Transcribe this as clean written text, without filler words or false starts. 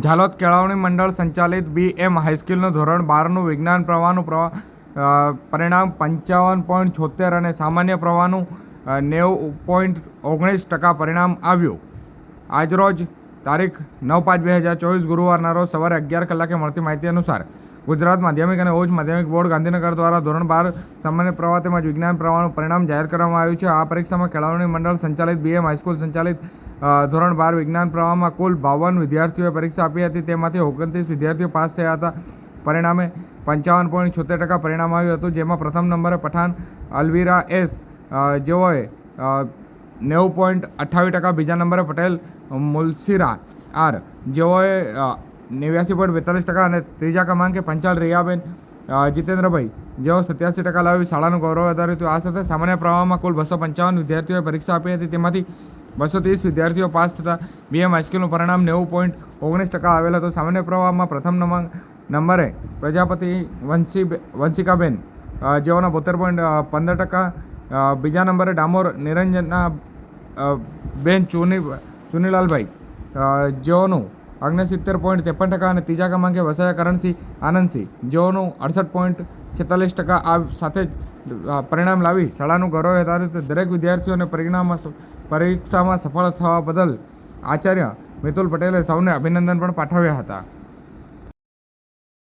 ઝાલોદ કેળવણી મંડળ સંચાલિત BM હાઈસ્કૂલનું ધોરણ 12નું વિજ્ઞાન પ્રવાહનું પરિણામ 55.76 અને સામાન્ય પ્રવાહનું 90.19% પરિણામ આવ્યું. આજરોજ તારીખ 9/5/2024 ગુરુવારના રોજ સવારે 11 કલાકે મળતી માહિતી અનુસાર ગુજરાત માધ્યમિક અને ઉચ્ચ માધ્યમિક બોર્ડ ગાંધીનગર દ્વારા ધોરણ 12 સામાન્ય પ્રવાહ તેમજ વિજ્ઞાન પ્રવાહનું પરિણામ જાહેર કરવામાં આવ્યું છે. આ પરીક્ષામાં કેળવણી મંડળ સંચાલિત BM હાઈસ્કૂલ સંચાલિત ધોરણ 12 વિજ્ઞાન પ્રવાહમાં કુલ 52 વિદ્યાર્થીઓએ પરીક્ષા આપી હતી. તેમાંથી 29 વિદ્યાર્થીઓ પાસ થયા હતા. પરિણામે 55.76% પરિણામ આવ્યું હતું, જેમાં પ્રથમ નંબરે પઠાણ અલવીરા S જેઓએ 90.28%, બીજા નંબરે પટેલ મુલસિરા R જેઓએ 89.42% અને ત્રીજા ક્રમાંકે પંચાલ રિયાબેન જીતેન્દ્રભાઈ જેઓ 87% લાવી શાળાનું ગૌરવ વધાર્યું હતું. આ સાથે સામાન્ય પ્રવાહમાં કુલ 255 વિદ્યાર્થીઓએ પરીક્ષા આપી હતી. તેમાંથી 230 વિદ્યાર્થીઓ પાસ થતાં BM હાઈસ્કૂલનું પરિણામ 90.19% આવેલ હતું. સામાન્ય પ્રવાહમાં પ્રથમ નંબરે પ્રજાપતિ વંશિકાબેન જેઓના 72.15%, બીજા નંબરે ડામોર નિરંજના બેન ચુનીલાલભાઈ જેઓનું 69.53% અને ત્રીજા ક્રમાંકે વસાયા કરણસિંહ આનંદસિંહ જેઓનું 68.46% આ સાથે જ પરિણામ લાવી શાળાનું ગૌરવ વધાર્યું. દરેક વિદ્યાર્થીઓને પરીક્ષામાં સફળ થવા બદલ આચાર્ય મિતુલ પટેલે સૌને અભિનંદન પણ પાઠવ્યા હતા.